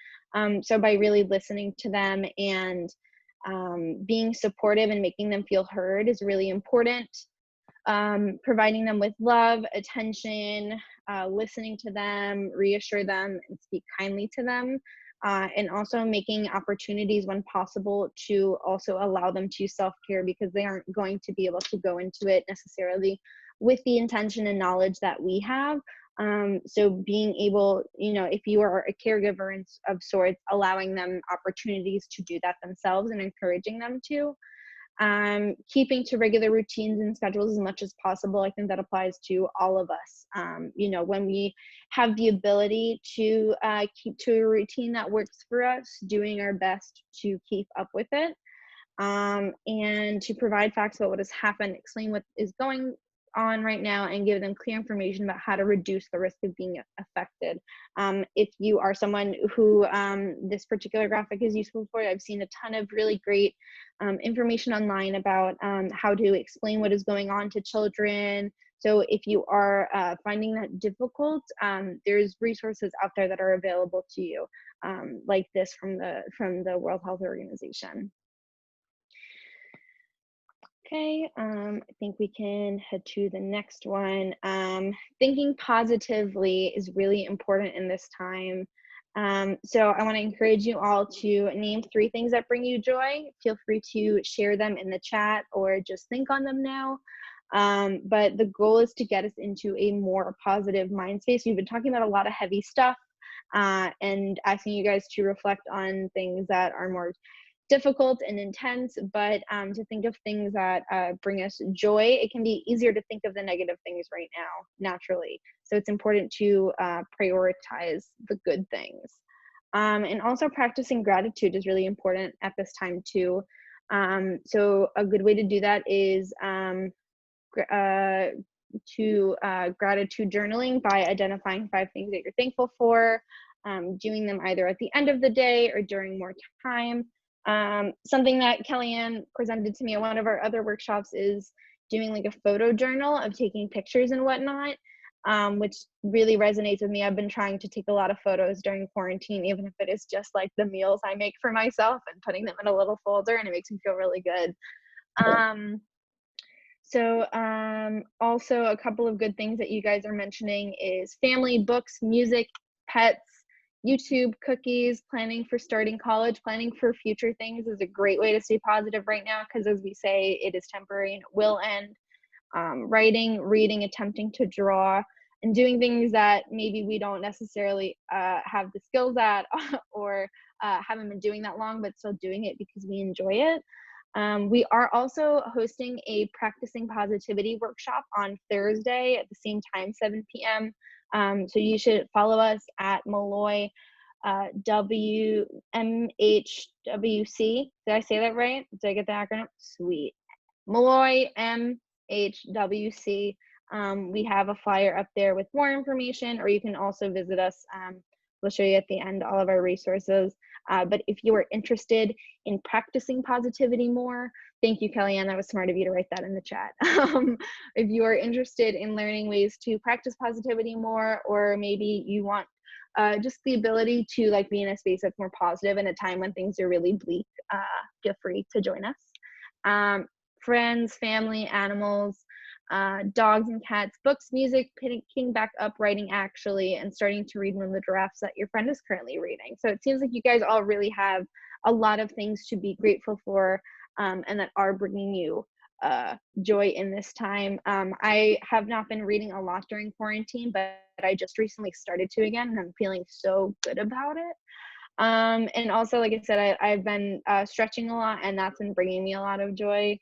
A: So by really listening to them and being supportive and making them feel heard is really important. Providing them with love, attention, listening to them, reassure them, and speak kindly to them. And also making opportunities when possible to also allow them to self-care, because they aren't going to be able to go into it necessarily with the intention and knowledge that we have. So being able, if you are a caregiver of sorts, allowing them opportunities to do that themselves and encouraging them to. Keeping to regular routines and schedules as much as possible. I think that applies to all of us. When we have the ability to keep to a routine that works for us, doing our best to keep up with it, and to provide facts about what has happened, explain what is going on right now, and give them clear information about how to reduce the risk of being affected. If you are someone who this particular graphic is useful for, I've seen a ton of really great information online about how to explain what is going on to children. So if you are finding that difficult, there's resources out there that are available to you, like this from the World Health Organization. Okay, I think we can head to the next one. Thinking positively is really important in this time. So I want to encourage you all to name 3 things that bring you joy. Feel free to share them in the chat or just think on them now. But the goal is to get us into a more positive mind space. We've been talking about a lot of heavy stuff, and asking you guys to reflect on things that are more difficult and intense, but to think of things that bring us joy. It can be easier to think of the negative things right now, naturally. So it's important to prioritize the good things. And also practicing gratitude is really important at this time too. So a good way to do that is gratitude journaling by identifying 5 things that you're thankful for, doing them either at the end of the day or during more time. Something that Kellyanne presented to me at one of our other workshops is doing like a photo journal of taking pictures and whatnot, which really resonates with me. I've been trying to take a lot of photos during quarantine, even if it is just like the meals I make for myself and putting them in a little folder, and it makes me feel really good. Also a couple of good things that you guys are mentioning is family, books, music, pets, YouTube, cookies, planning for starting college, planning for future things is a great way to stay positive right now, because as we say, it is temporary and it will end. Writing, reading, attempting to draw, and doing things that maybe we don't necessarily have the skills at or haven't been doing that long, but still doing it because we enjoy it. We are also hosting a practicing positivity workshop on Thursday at the same time, 7 p.m. So you should follow us at Malloy WMHWC. Did I say that right? Did I get the acronym? Sweet. Malloy MHWC. We have a flyer up there with more information, or you can also visit us. We'll show you at the end all of our resources. But if you are interested in practicing positivity more, thank you, Kellyanne. That was smart of you to write that in the chat. If you are interested in learning ways to practice positivity more, or maybe you want just the ability to like be in a space that's more positive in a time when things are really bleak, feel free to join us. Friends, family, animals, dogs and cats, books, music, picking back up writing actually, and starting to read one of the drafts that your friend is currently reading. So it seems like you guys all really have a lot of things to be grateful for, and that are bringing you joy in this time. I have not been reading a lot during quarantine, but I just recently started to again, and I'm feeling so good about it. And also, like I said, I've been stretching a lot, and that's been bringing me a lot of joy.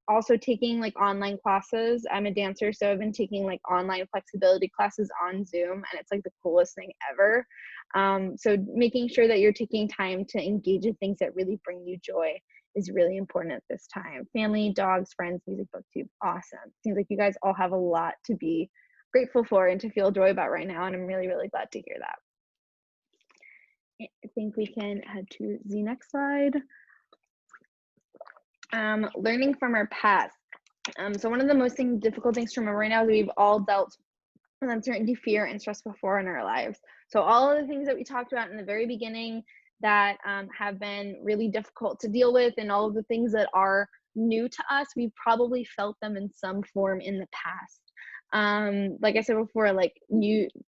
A: Also taking like online classes. I'm a dancer, so I've been taking like online flexibility classes on Zoom, and it's like the coolest thing ever. So making sure that you're taking time to engage in things that really bring you joy is really important at this time. Family, dogs, friends, music, booktube, awesome. Seems like you guys all have a lot to be grateful for and to feel joy about right now, and I'm really, really glad to hear that. I think we can head to the next slide. Learning from our past. So one of the most difficult things to remember right now is we've all dealt with uncertainty, fear, and stress before in our lives. So all of the things that we talked about in the very beginning that have been really difficult to deal with, and all of the things that are new to us, we've probably felt them in some form in the past. Like I said before, like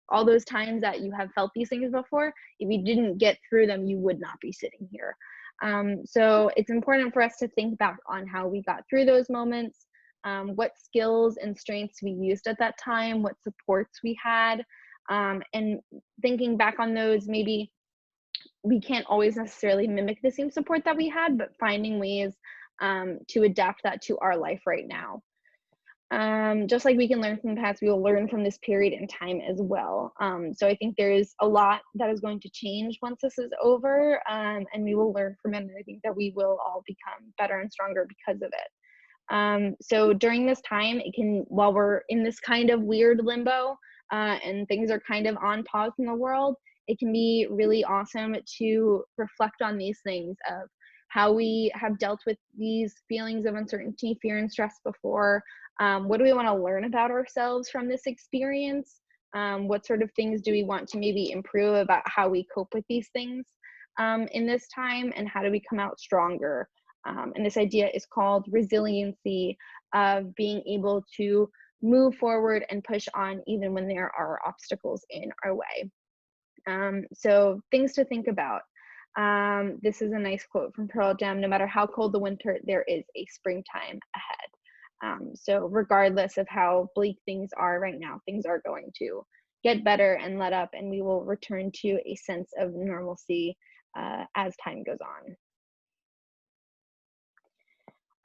A: all those times that you have felt these things before, if you didn't get through them, you would not be sitting here. So it's important for us to think back on how we got through those moments, what skills and strengths we used at that time, what supports we had, and thinking back on those, maybe we can't always necessarily mimic the same support that we had, but finding ways to adapt that to our life right now. Just like we can learn from the past, we will learn from this period in time as well. So I think there is a lot that is going to change once this is over, and we will learn from it. And I think that we will all become better and stronger because of it. So during this time, while we're in this kind of weird limbo and things are kind of on pause in the world, it can be really awesome to reflect on these things of how we have dealt with these feelings of uncertainty, fear, and stress before. What do we want to learn about ourselves from this experience? What sort of things do we want to maybe improve about how we cope with these things in this time, and how do we come out stronger? And this idea is called resiliency, of being able to move forward and push on even when there are obstacles in our way. So things to think about. This is a nice quote from Pearl Jam: "No matter how cold the winter, there is a springtime ahead." So regardless of how bleak things are right now, things are going to get better and let up, and we will return to a sense of normalcy as time goes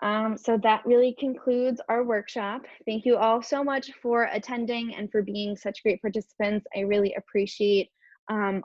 A: on. So that really concludes our workshop. Thank you all so much for attending and for being such great participants. I really appreciate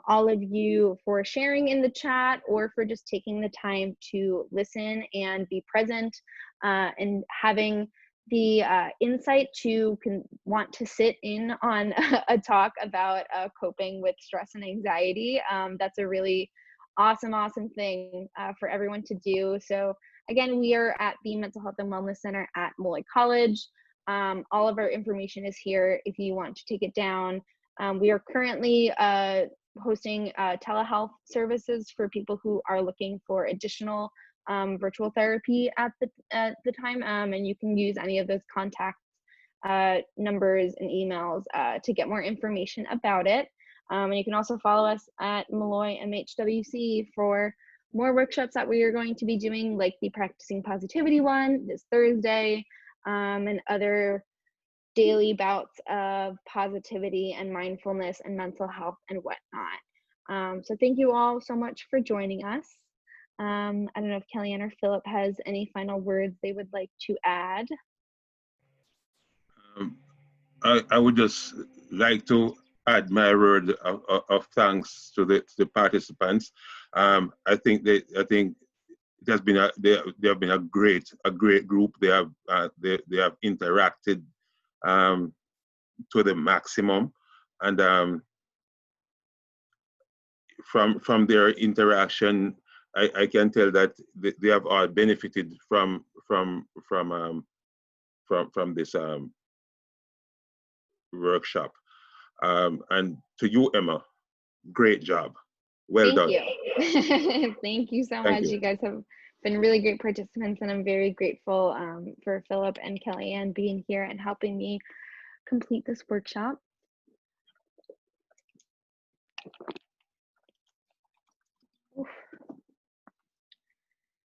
A: all of you for sharing in the chat or for just taking the time to listen and be present and having the insight to want to sit in on a talk about coping with stress and anxiety. That's a really awesome thing for everyone to do. So again, we are at the Mental Health and Wellness Center at Molloy College. All of our information is here if you want to take it down. We are currently hosting telehealth services for people who are looking for additional virtual therapy at the time, and you can use any of those contact numbers and emails to get more information about it. And you can also follow us at Molloy MHWC for more workshops that we are going to be doing, like the Practicing Positivity one this Thursday, and other daily bouts of positivity and mindfulness and mental health and whatnot. So thank you all so much for joining us. I don't know if Kellyanne or Philip has any final words they would like to add.
C: I would just like to add my word of thanks to the participants. I think it has been they have been a great group. They have interacted to the maximum, and from their interaction, I can tell that they have all benefited from this workshop. And to you, Emma, great job. Well done.
A: You. Thank you so much. You guys have been really great participants, and I'm very grateful for Philip and Kellyanne being here and helping me complete this workshop.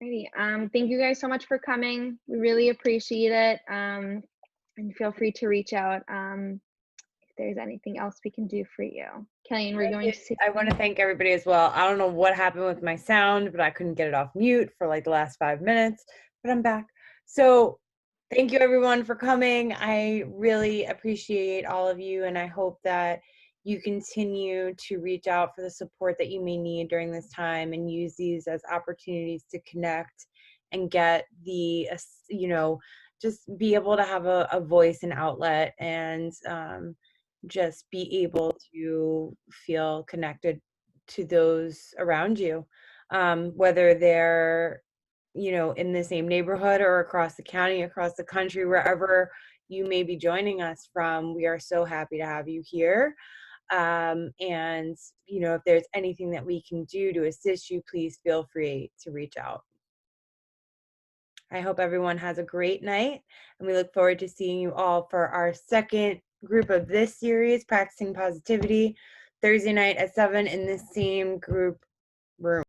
A: Alrighty. Thank you guys so much for coming. We really appreciate it. And feel free to reach out if there's anything else we can do for you. Kellyanne, we're going to say
B: I want to thank everybody as well. I don't know what happened with my sound, but I couldn't get it off mute for like the last 5 minutes, but I'm back. So thank you everyone for coming. I really appreciate all of you, and I hope that you continue to reach out for the support that you may need during this time and use these as opportunities to connect and get the, just be able to have a voice and outlet, and just be able to feel connected to those around you, whether they're in the same neighborhood or across the county, across the country, wherever you may be joining us from. We are so happy to have you here. And if there's anything that we can do to assist you, please feel free to reach out. I hope everyone has a great night, and we look forward to seeing you all for our second group of this series, Practicing Positivity, Thursday night at 7 in this same group room.